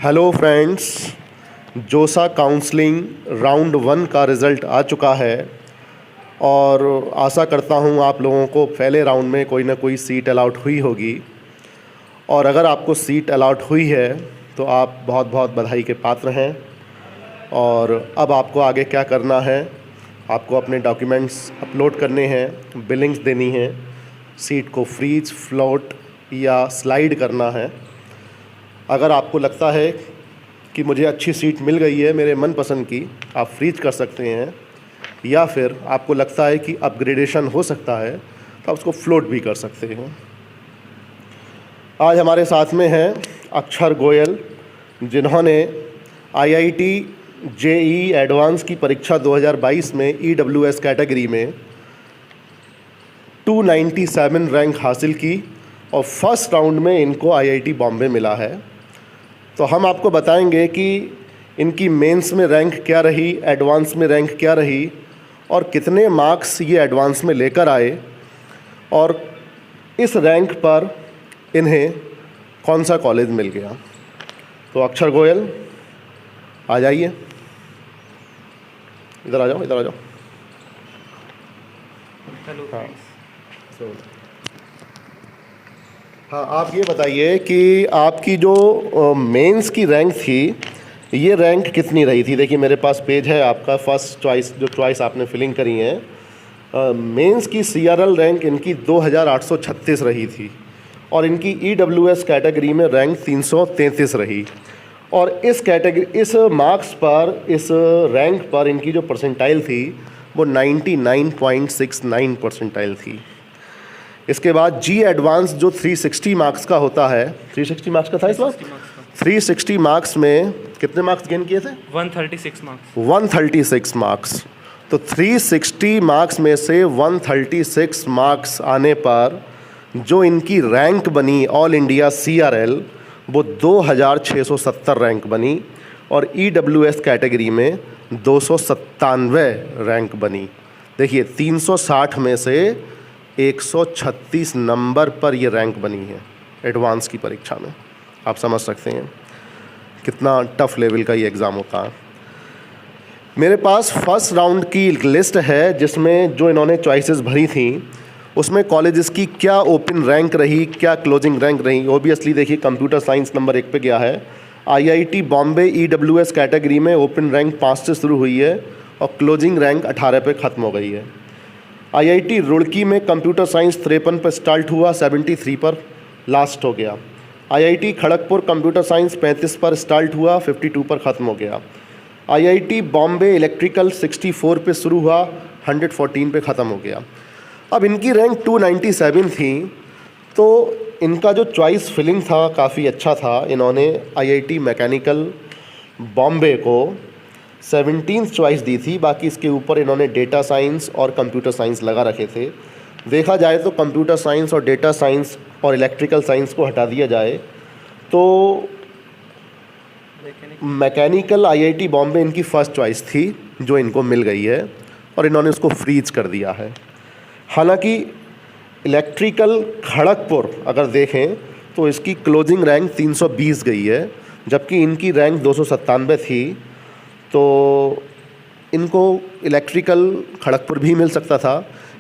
Hello friends, जोसा counselling round 1 का result आ चुका है और आशा करता हूँ आप लोगों को पहले राउंड में कोई ना कोई सीट अलॉट हुई होगी। और अगर आपको सीट अलॉट हुई है तो आप बहुत बहुत बधाई के पात्र हैं। और अब आपको आगे क्या करना है, आपको अपने डॉक्यूमेंट्स अपलोड करने हैं, बिलिंग्स देनी है, सीट को फ्रीज, फ्लोट या स्लाइड करना है। अगर आपको लगता है कि मुझे अच्छी सीट मिल गई है मेरे मनपसंद की, आप फ्रीज कर सकते हैं, या फिर आपको लगता है कि अपग्रेडेशन हो सकता है तो आप उसको फ्लोट भी कर सकते हैं। आज हमारे साथ में हैं अक्षर गोयल, जिन्होंने आईआईटी जेईई एडवांस की परीक्षा 2022 में ईडब्ल्यूएस कैटेगरी में 297 रैंक हासिल की और फर्स्ट राउंड में इनको आईआईटी बॉम्बे मिला है। तो हम आपको बताएंगे कि इनकी मेंस में रैंक क्या रही, एडवांस में रैंक क्या रही और कितने मार्क्स ये एडवांस में लेकर आए और इस रैंक पर इन्हें कौन सा कॉलेज मिल गया। तो अक्षर गोयल आ जाइए, इधर आ जाओ, इधर आ जाओ। हेलो। हाँ, आप ये बताइए कि आपकी जो मेंस की रैंक थी, ये रैंक कितनी रही थी। देखिए मेरे पास पेज है आपका, फर्स्ट चॉइस जो चॉइस आपने फिलिंग करी है। मेंस की सीआरएल रैंक इनकी 2836 रही थी और इनकी ईडब्ल्यूएस कैटेगरी में रैंक 333 रही। और इस मार्क्स पर, इस रैंक पर इनकी जो परसेंटाइल थी वो 99.69 परसेंटाइल थी। इसके बाद जी एडवांस जो 360 मार्क्स का होता है, 360 मार्क्स का था इस बार, 360 मार्क्स में कितने मार्क्स गेन किए थे? 136 मार्क्स। 136 मार्क्स। तो 360 मार्क्स में से 136 मार्क्स आने पर जो इनकी रैंक बनी ऑल इंडिया सीआरएल, वो 2670 रैंक बनी और ईडब्ल्यूएस कैटेगरी में 297 रैंक बनी। देखिए 360 में से 136 नंबर पर ये रैंक बनी है एडवांस की परीक्षा में। आप समझ सकते हैं कितना टफ लेवल का ये एग्ज़ाम होता है। मेरे पास फर्स्ट राउंड की लिस्ट है जिसमें जो इन्होंने चॉइसेस भरी थी उसमें कॉलेजेस की क्या ओपन रैंक रही, क्या क्लोजिंग रैंक रही। ओबियसली देखिए कंप्यूटर साइंस नंबर 1 पे गया है। आईआईटी बॉम्बे ईडब्ल्यूएस कैटेगरी में ओपन रैंक 5 से शुरू हुई है और क्लोजिंग रैंक 18 पे ख़त्म हो गई है। आईआईटी रुड़की में कंप्यूटर साइंस 53 पर स्टार्ट हुआ, 73 पर लास्ट हो गया। आईआईटी खड़गपुर कंप्यूटर साइंस 35 पर स्टार्ट हुआ, 52 पर ख़त्म हो गया। आईआईटी बॉम्बे इलेक्ट्रिकल 64 पे शुरू हुआ, 114 पे ख़त्म हो गया। अब इनकी रैंक 297 थी तो इनका जो चॉइस फिलिंग था काफ़ी अच्छा था। इन्होंने आईआईटी मैकेनिकल बॉम्बे को 17th चॉइस दी थी, बाकी इसके ऊपर इन्होंने डेटा साइंस और कंप्यूटर साइंस लगा रखे थे। देखा जाए तो कंप्यूटर साइंस और डेटा साइंस और इलेक्ट्रिकल साइंस को हटा दिया जाए तो मैकेनिकल आईआईटी बॉम्बे इनकी फ़र्स्ट चॉइस थी जो इनको मिल गई है और इन्होंने उसको फ्रीज कर दिया है। हालांकि इलेक्ट्रिकल खड़गपुर अगर देखें तो इसकी क्लोजिंग रैंक 320 गई है, जबकि इनकी रैंक 297 थी। तो इनको इलेक्ट्रिकल खड़गपुर भी मिल सकता था।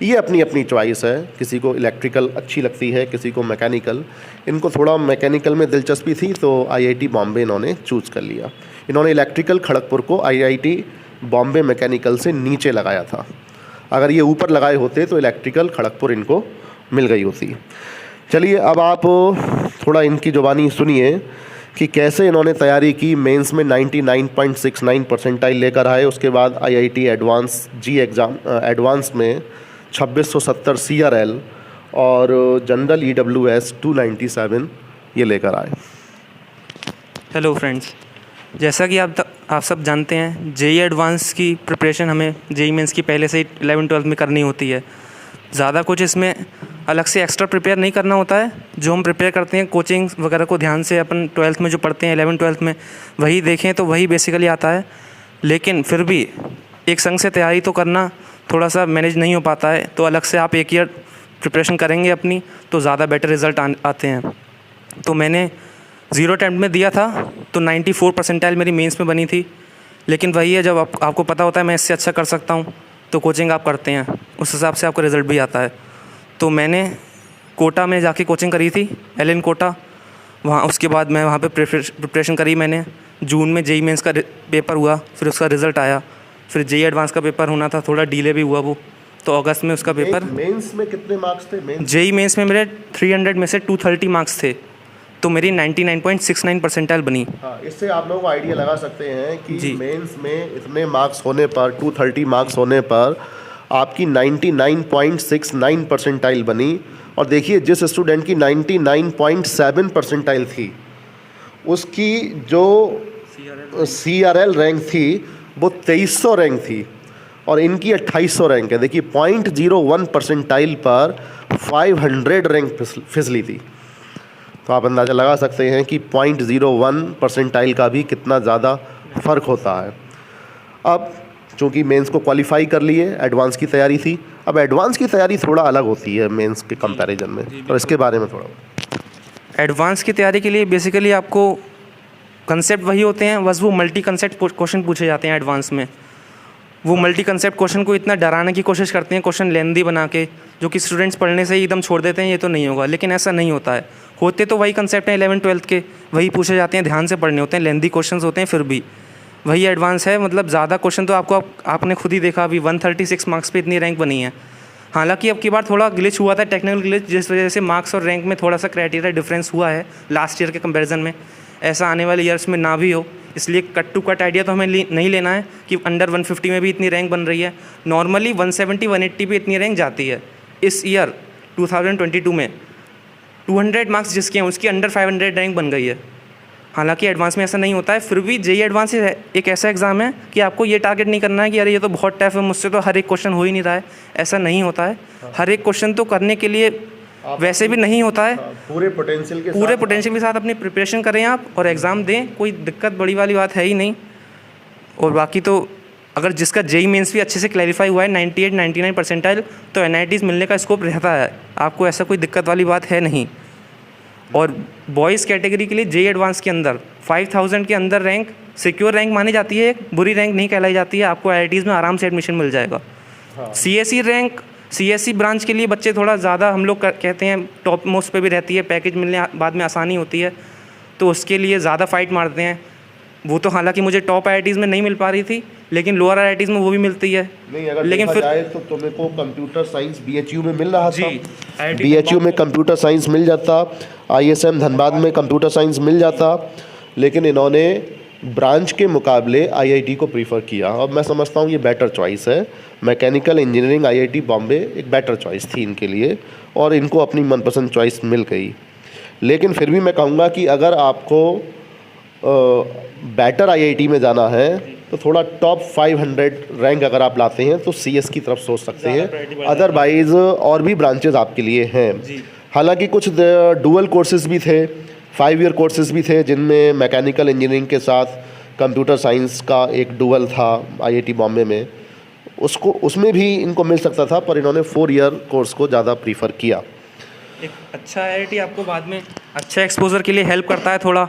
ये अपनी अपनी चॉइस है, किसी को इलेक्ट्रिकल अच्छी लगती है, किसी को मैकेनिकल। इनको थोड़ा मैकेनिकल में दिलचस्पी थी तो आईआईटी बॉम्बे इन्होंने चूज़ कर लिया। इन्होंने इलेक्ट्रिकल खड़गपुर को आईआईटी बॉम्बे मैकेनिकल से नीचे लगाया था। अगर ये ऊपर लगाए होते तो इलेक्ट्रिकल खड़गपुर इनको मिल गई होती। चलिए अब आप थोड़ा इनकी ज़ुबानी सुनिए कि कैसे इन्होंने तैयारी की। मेंस में 99.69 परसेंटाइल लेकर आए। उसके बाद आईआईटी एडवांस जी एग्ज़ाम एडवांस में 2670 सीआरएल और जनरल ईडब्ल्यूएस 297 ये लेकर आए। हेलो फ्रेंड्स, जैसा कि आप सब जानते हैं जेईई एडवांस की प्रिपरेशन हमें जेईई मेंस की पहले से ही 11-12 में करनी होती है। ज़्यादा कुछ इसमें अलग से एक्स्ट्रा प्रिपेयर नहीं करना होता है। जो हम प्रिपेयर करते हैं कोचिंग वगैरह को ध्यान से अपन 12th में जो पढ़ते हैं 11-12 में वही देखें तो वही बेसिकली आता है। लेकिन फिर भी एक संग से तैयारी तो करना थोड़ा सा मैनेज नहीं हो पाता है, तो अलग से आप एक ईयर प्रिपरेशन करेंगे अपनी तो ज़्यादा बेटर रिज़ल्ट आते हैं। तो मैंने 0 अटैम्प्ट में दिया था तो 94 परसेंटाइल मेरी मेंस में बनी थी। लेकिन वही है, जब आपको पता होता है मैं इससे अच्छा कर सकता हूँ तो कोचिंग आप करते हैं, उस हिसाब से आपका रिज़ल्ट भी आता है। तो मैंने कोटा में जाके कोचिंग करी थी, एलएन कोटा। वहाँ उसके बाद मैं वहाँ पे प्रिपरेशन करी मैंने। जून में जेई मेंस का पेपर हुआ, फिर उसका रिज़ल्ट आया। फिर जेई एडवांस का पेपर होना था, थोड़ा डिले भी हुआ वो, तो अगस्त में उसका पेपर। मेंस में कितने मार्क्स थे? जेई मेंस में मेरे 300 में से 230 मार्क्स थे, तो मेरी 99.69 परसेंटाइल बनी। हाँ, इससे आप लोगों को आइडिया लगा सकते हैं कि मेंस में इतने मार्क्स होने पर, 230 मार्क्स होने पर आपकी 99.69 परसेंटाइल बनी। और देखिए, जिस स्टूडेंट की 99.7 परसेंटाइल थी, उसकी जो CRL रैंक थी वो 2300 रैंक थी और इनकी 2800 रैंक है। देखिए 0.01 परसेंटाइल पर 500 रैंक फिसली थी। तो आप अंदाज़ा लगा सकते हैं कि 0.01 परसेंटाइल का भी कितना ज़्यादा फ़र्क होता है। अब चूँकि मेंस को क्वालिफाई कर लिए, एडवांस की तैयारी थी। अब एडवांस की तैयारी थोड़ा अलग होती है मेंस के कंपैरिजन में, और इसके बारे में थोड़ा। एडवांस की तैयारी के लिए बेसिकली आपको कंसेप्ट वही होते हैं, बस वो मल्टी कंसेप्ट क्वेश्चन पूछे जाते हैं एडवांस में। वो मल्टी कंसेप्ट क्वेश्चन को इतना डराने की कोशिश करते हैं, क्वेश्चन लेंदी बना के, जो कि स्टूडेंट्स पढ़ने से ही एकदम छोड़ देते हैं, ये तो नहीं होगा। लेकिन ऐसा नहीं होता है, होते तो वही कंसेप्ट हैं 11th-12th के, वही पूछे जाते हैं, ध्यान से पढ़ने होते हैं, लेंदी क्वेश्चंस होते हैं, फिर भी वही एडवांस है। मतलब ज़्यादा क्वेश्चन तो आपने खुद ही देखा, अभी 136 मार्क्स पे इतनी रैंक बनी है। हालांकि अब की बार थोड़ा ग्लिच हुआ था, टेक्निकल ग्लिच, जिस वजह से मार्क्स और रैंक में थोड़ा सा क्राइटेरिया डिफरेंस हुआ है लास्ट ईयर के कंपैरिजन में। ऐसा आने वाले ईयर्स में ना भी हो, इसलिए कट टू कट आइडिया तो हमें नहीं लेना है कि अंडर 150 में भी इतनी रैंक बन रही है। नॉर्मली 170-180 भी इतनी रैंक जाती है। इस ईयर 2022 में 200 मार्क्स जिसके हैं उसकी अंडर 500 रैंक बन गई है। हालांकि एडवांस में ऐसा नहीं होता है, फिर भी जेई एडवांस एक ऐसा एग्ज़ाम है कि आपको ये टारगेट नहीं करना है कि अरे ये तो बहुत टफ है, मुझसे तो हर एक क्वेश्चन हो ही नहीं रहा है। ऐसा नहीं होता है, हर एक क्वेश्चन तो करने के लिए वैसे भी नहीं होता है। पूरे पोटेंशियल के साथ अपनी प्रिपरेशन करें आप और एग्ज़ाम दें, कोई दिक्कत बड़ी वाली बात है ही नहीं। और बाकी तो अगर जिसका जेई मेंस भी अच्छे से क्लैरिफाई हुआ है 98-99 परसेंटाइल, तो NITs मिलने का स्कोप रहता है, आपको ऐसा कोई दिक्कत वाली बात है नहीं। और बॉयज़ कैटेगरी के लिए जेई एडवांस के अंदर 5000 के अंदर रैंक सिक्योर रैंक मानी जाती है, एक बुरी रैंक नहीं कहलाई जाती है। आपको IITs में आराम से एडमिशन मिल जाएगा। CSE रैंक, CSE ब्रांच के लिए बच्चे थोड़ा ज़्यादा, हम लोग कहते हैं टॉप मोस्ट पे भी रहती है, पैकेज मिलने बाद में आसानी होती है, तो उसके लिए ज़्यादा फाइट मारते हैं। वो तो हालांकि मुझे टॉप IITs में नहीं मिल पा रही थी, लेकिन लोअर IITs में वो भी मिलती है। नहीं, अगर लेकिन देखा फिर जाए तो तुम्हें को कंप्यूटर साइंस BHU में मिल रहा था। IIT BHU में कंप्यूटर साइंस मिल जाता, ISM धनबाद में कंप्यूटर साइंस मिल जाता, लेकिन इन्होंने ब्रांच के मुकाबले IIT को प्रीफर किया। और मैं समझता हूँ ये बेटर चॉइस है। मैकेनिकल इंजीनियरिंग IIT बॉम्बे एक बेटर चॉइस थी इनके लिए, और इनको अपनी मनपसंद चॉइस मिल गई। लेकिन फिर भी मैं कहूँगा कि अगर आपको बेटर IIT में जाना है तो थोड़ा टॉप 500 रैंक अगर आप लाते हैं तो CS की तरफ सोच सकते हैं। अदरवाइज़ और भी ब्रांचेज आपके लिए हैं। हालांकि कुछ डुअल कोर्सेज भी थे, 5 ईयर कोर्सेज भी थे, जिनमें मैकेनिकल इंजीनियरिंग के साथ कंप्यूटर साइंस का एक डुअल था IIT बॉम्बे में, उसमें भी इनको मिल सकता था, पर इन्होंने 4 ईयर कोर्स को ज़्यादा प्रीफर किया। एक अच्छा IIT आपको बाद में अच्छा एक्सपोजर के लिए हेल्प करता है थोड़ा।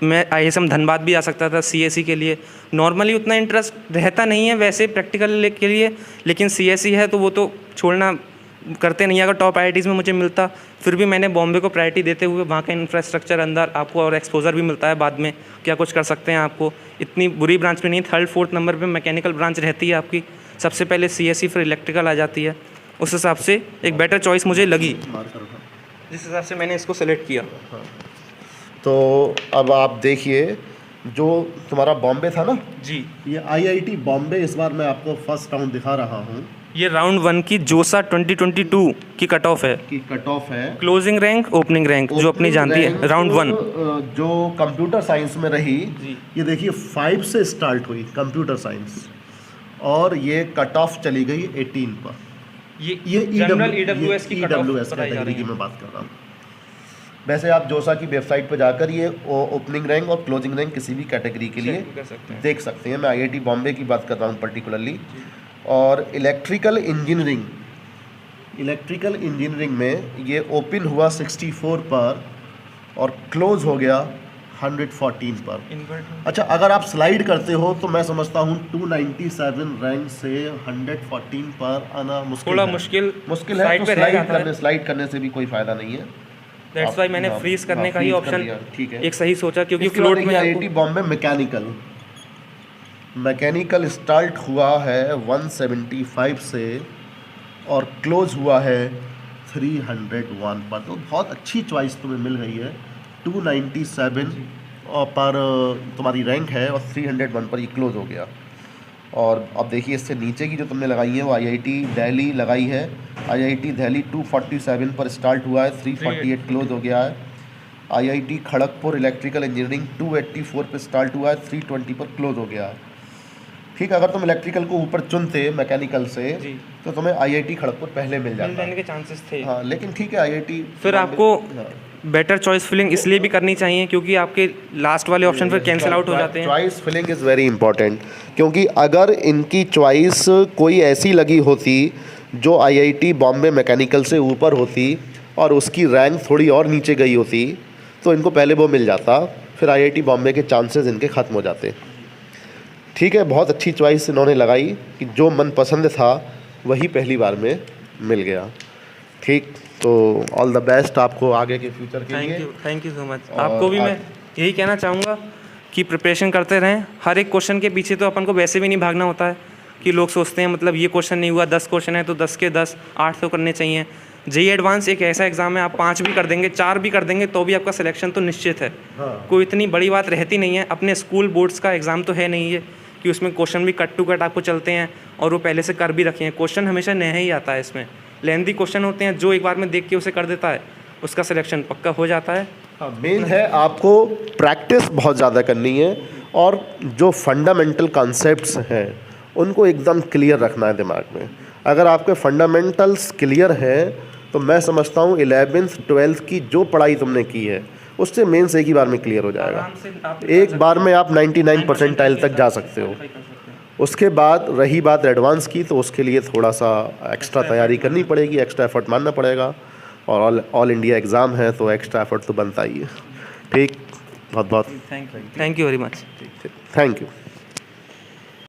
मैं ISM धनबाद भी आ सकता था CSE के लिए। नॉर्मली उतना इंटरेस्ट रहता नहीं है वैसे प्रैक्टिकल के लिए, लेकिन CSE है तो वो तो छोड़ना करते नहीं। अगर टॉप IITs में मुझे मिलता, फिर भी मैंने बॉम्बे को प्रायोरिटी देते हुए वहाँ का इंफ्रास्ट्रक्चर अंदर आपको और एक्सपोजर भी मिलता है बाद में, क्या कुछ कर सकते हैं आपको। इतनी बुरी ब्रांच में नहीं, 3rd-4th नंबर पे मैकेनिकल ब्रांच रहती है आपकी, सबसे पहले CSE फिर इलेक्ट्रिकल आ जाती है। उस हिसाब से एक बेटर चॉइस मुझे लगी, जिस हिसाब से मैंने इसको सेलेक्ट किया। तो अब आप देखिए, जो तुम्हारा बॉम्बे था ना जी, ये IIT बॉम्बे, इस बार मैं आपको फर्स्ट राउंड दिखा रहा हूँ। ये राउंड 1 की जोसा 2022 की कट ऑफ है, क्लोजिंग रैंक, ओपनिंग रैंक जो अपनी जानती है। राउंड 1 जो कंप्यूटर साइंस में रही, ये देखिए 5 से स्टार्ट हुई कंप्यूटर साइंस, और ये कट ऑफ चली गई 18 पर। ये EWS की कैटेगरी की मैं बात कर रहा हूँ। वैसे आप जोसा की वेबसाइट पर जाकर ये ओपनिंग रैंक और क्लोजिंग रैंक किसी भी कैटेगरी के लिए देख सकते हैं। मैं IIT बॉम्बे की बात कर रहा हूँ पर्टिकुलरली। और इलेक्ट्रिकल इंजीनियरिंग में ये ओपन हुआ 64 पर और क्लोज हो गया 114 पर। अच्छा, अगर आप स्लाइड करते हो तो मैं समझता हूँ 297 रैंक से 114 पर आना मुश्किल थोड़ा है। मुश्किल है, साइड तो पे रह जाता है। स्लाइड करने से भी कोई फ़ायदा नहीं है। दैट्स वाई मैंने हाँ, फ्रीज करने का ही freeze कर ऑप्शन दिया, ठीक है। एक सही सोचा, क्योंकि इसके बाद फ्लोट में देखिए आपको IIT बॉम्बे मैकेनिकल स्टार्ट हुआ है 175 से और क्लोज हुआ है 301 पर। तो बहुत अच्छी चॉइस तुम्हें मिल गई है। 297 पर तुम्हारी रैंक है और 301 पर ये क्लोज हो गया। और अब देखिए इससे नीचे की जो तुमने लगाई है वो IIT दिल्ली लगाई है। IIT दिल्ली 247 पर स्टार्ट हुआ है, 348 क्लोज हो गया है। IIT खड़गपुर इलेक्ट्रिकल इंजीनियरिंग 284 पर स्टार्ट हुआ है, 320 पर क्लोज हो गया है। ठीक, अगर तुम इलेक्ट्रिकल को ऊपर चुनते मैकेनिकल से जी। तो तुम्हें IIT खड़गपुर पहले मिल मिल जाता। जाने के चांसेस थे। हाँ, लेकिन ठीक है IIT फिर आपको बेटर चॉइस फिलिंग इसलिए भी करनी चाहिए क्योंकि आपके लास्ट वाले ऑप्शन फिर कैंसिल आउट हो जाते हैं। Choice filling is very important, क्योंकि अगर इनकी चॉइस कोई ऐसी लगी होती जो IIT बॉम्बे मैकेनिकल से ऊपर होती और उसकी रैंक थोड़ी और नीचे गई होती तो इनको पहले वो मिल जाता, फिर IIT बॉम्बे के चांसेस इनके ख़त्म हो जाते। ठीक है, बहुत अच्छी चॉइस इन्होंने लगाई कि जो मन पसंद था वही पहली बार में मिल गया। ठीक, तो ऑल द बेस्ट आपको आगे के फ्यूचर के लिए। Thank you so much. आपको भी मैं यही कहना चाहूँगा कि प्रिपरेशन करते रहें। हर एक क्वेश्चन के पीछे तो अपन को वैसे भी नहीं भागना होता है कि लोग सोचते हैं मतलब ये क्वेश्चन नहीं हुआ, 10 क्वेश्चन है तो 10 के 10 8 तो करने चाहिए। JEE एडवांस एक ऐसा एग्ज़ाम है, आप 5 भी कर देंगे, 4 भी कर देंगे तो भी आपका सिलेक्शन तो निश्चित है। हाँ। कोई इतनी बड़ी बात रहती नहीं है। अपने स्कूल बोर्ड्स का एग्ज़ाम तो है नहीं ये कि उसमें क्वेश्चन भी कट टू कट आपको चलते हैं और वो पहले से कर भी रखे हैं। क्वेश्चन हमेशा नया ही आता है, इसमें लेंथी क्वेश्चन होते हैं, जो एक बार में देख के उसे कर देता है उसका सिलेक्शन पक्का हो जाता है। हाँ, मेन है आपको प्रैक्टिस बहुत ज़्यादा करनी है और जो फंडामेंटल कॉन्सेप्ट्स हैं उनको एकदम क्लियर रखना है दिमाग में। अगर आपके फंडामेंटल्स क्लियर हैं तो मैं समझता हूँ 11th 12th की जो पढ़ाई तुमने की है उससे मेंस एक ही बार में क्लियर हो जाएगा। एक बार में आप 99 परसेंटाइल तक जा सकते हो। उसके बाद रही बात एडवांस की, तो उसके लिए थोड़ा सा एक्स्ट्रा तैयारी करनी पड़ेगी, एक्स्ट्रा एफर्ट मानना पड़ेगा और ऑल इंडिया एग्ज़ाम है तो एक्स्ट्रा एफर्ट तो बनता ही है। ठीक, बहुत बहुत thank you very much. Thank you.